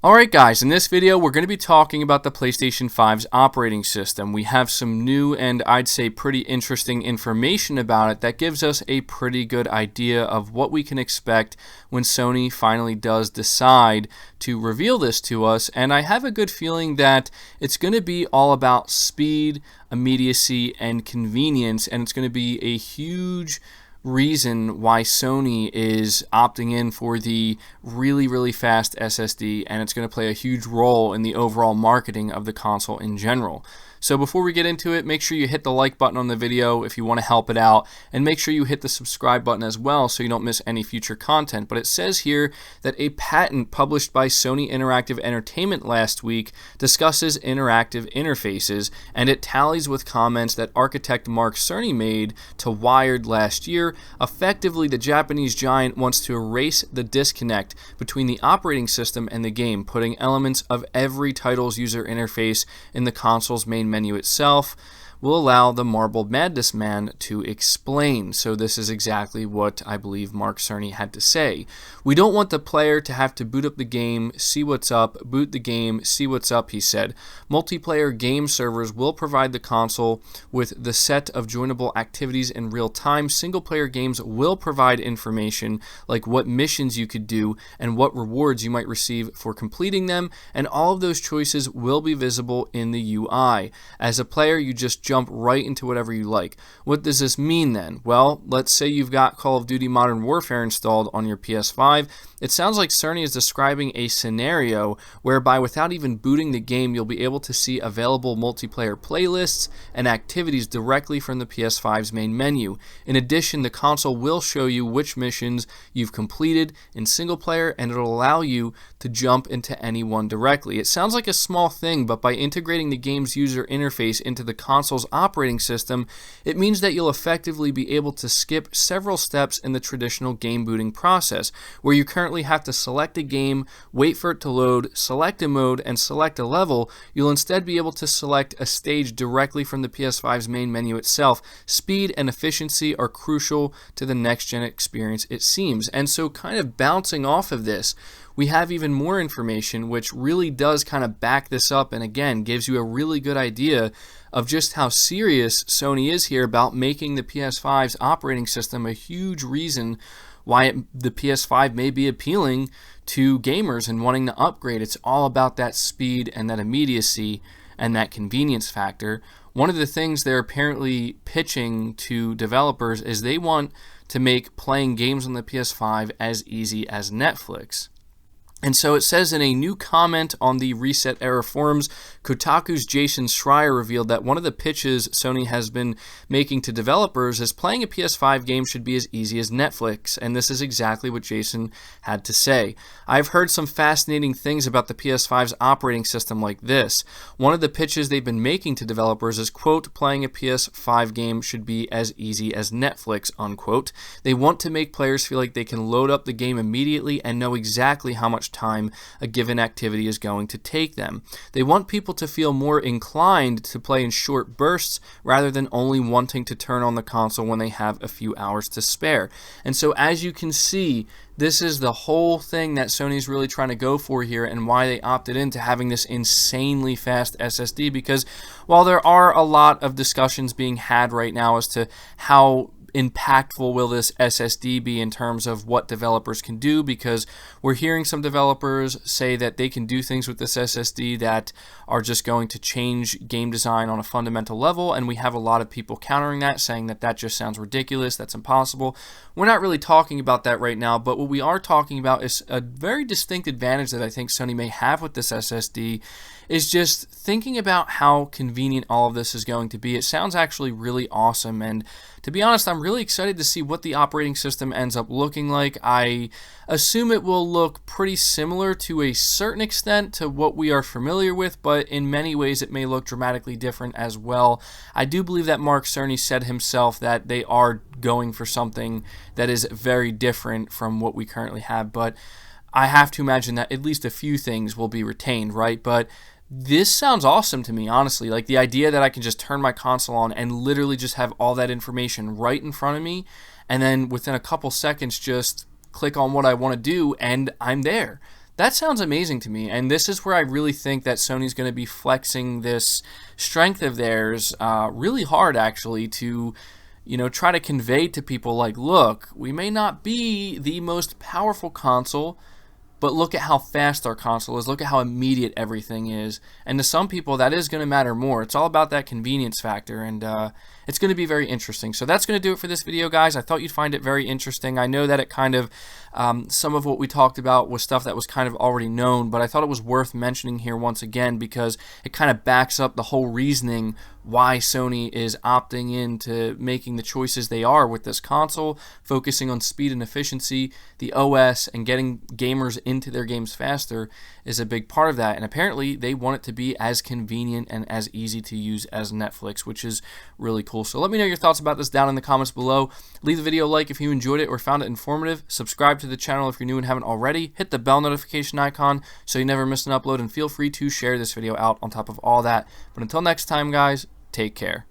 Alright guys, in this video we're going to be talking about the PlayStation 5's operating system. We have some new and I'd say pretty interesting information about it that gives us a pretty good idea of what we can expect when Sony finally does decide to reveal this to us, and I have a good feeling that it's going to be all about speed, immediacy, and convenience, and it's going to be a huge reason why Sony is opting in for the really fast SSD, and it's going to play a huge role in the overall marketing of the console in general. So before we get into it, make sure you hit the like button on the video if you want to help it out, and make sure you hit the subscribe button as well so you don't miss any future content. But it says here that a patent published by Sony Interactive Entertainment last week discusses interactive interfaces, and it tallies with comments that architect Mark Cerny made to Wired last year. Effectively, the Japanese giant wants to erase the disconnect between the operating system and the game, putting elements of every title's user interface in the console's main menu itself. Will allow the Marble Madness man to explain. So this is exactly what I believe Mark Cerny had to say. We don't want the player to have to boot up the game, see what's up, boot the game, see what's up, he said. Multiplayer game servers will provide the console with the set of joinable activities in real time. Single player games will provide information like what missions you could do and what rewards you might receive for completing them, and all of those choices will be visible in the UI. As a player, you just jump right into whatever you like. What does this mean then? Well, let's say you've got Call of Duty Modern Warfare installed on your PS5. It sounds like Cerny is describing a scenario whereby without even booting the game, you'll be able to see available multiplayer playlists and activities directly from the PS5's main menu. In addition, the console will show you which missions you've completed in single player, and it'll allow you to jump into any one directly. It sounds like a small thing, but by integrating the game's user interface into the console's operating system, it means that you'll effectively be able to skip several steps in the traditional game booting process, where you currently have to select a game, wait for it to load, select a mode, and select a level. You'll instead be able to select a stage directly from the PS5's main menu itself. Speed and efficiency are crucial to the next-gen experience, it seems. And so kind of bouncing off of this, we have even more information which really does kind of back this up, and again gives you a really good idea of just how serious Sony is here about making the PS5's operating system a huge reason why the PS5 may be appealing to gamers and wanting to upgrade. It's all about that speed and that immediacy and that convenience factor. One of the things they're apparently pitching to developers is they want to make playing games on the PS5 as easy as Netflix. And so it says in a new comment on the Reset Era forums, Kotaku's Jason Schreier revealed that one of the pitches Sony has been making to developers is playing a PS5 game should be as easy as Netflix, and this is exactly what Jason had to say. I've heard some fascinating things about the PS5's operating system like this. One of the pitches they've been making to developers is, quote, playing a PS5 game should be as easy as Netflix, unquote. They want to make players feel like they can load up the game immediately and know exactly how much time a given activity is going to take them. They want people to feel more inclined to play in short bursts rather than only wanting to turn on the console when they have a few hours to spare. And so as you can see, this is the whole thing that Sony's really trying to go for here, and why they opted into having this insanely fast SSD, because while there are a lot of discussions being had right now as to how impactful will this SSD be in terms of what developers can do, because we're hearing some developers say that they can do things with this SSD that are just going to change game design on a fundamental level, and we have a lot of people countering that, saying that that just sounds ridiculous, that's impossible. We're not really talking about that right now, but what we are talking about is a very distinct advantage that I think Sony may have with this SSD, is just thinking about how convenient all of this is going to be. It sounds actually really awesome, and to be honest, I'm really excited to see what the operating system ends up looking like. I assume it will look pretty similar to a certain extent to what we are familiar with, but in many ways it may look dramatically different as well. I do believe that Mark Cerny said himself that they are going for something that is very different from what we currently have, but I have to imagine that at least a few things will be retained, right? But this sounds awesome to me, honestly. Like the idea that I can just turn my console on and literally just have all that information right in front of me, and then within a couple seconds just click on what I want to do and I'm there. That sounds amazing to me, and this is where I really think that Sony's going to be flexing this strength of theirs really hard, actually, to try to convey to people like, look, we may not be the most powerful console, but look at how fast our console is. Look at how immediate everything is. And to some people, that is going to matter more. It's all about that convenience factor, and it's going to be very interesting. So that's going to do it for this video, guys. I thought you'd find it very interesting. I know that it kind of, some of what we talked about was stuff that was kind of already known, but I thought it was worth mentioning here once again because it kind of backs up the whole reasoning why Sony is opting into making the choices they are with this console, focusing on speed and efficiency. The OS and getting gamers into their games faster is a big part of that, and apparently they want it to be as convenient and as easy to use as Netflix, which is really cool. So let me know your thoughts about this down in the comments below. Leave the video a like if you enjoyed it or found it informative. Subscribe to the channel if you're new and haven't already. Hit the bell notification icon so you never miss an upload, and feel free to share this video out on top of all that. But until next time, guys, take care.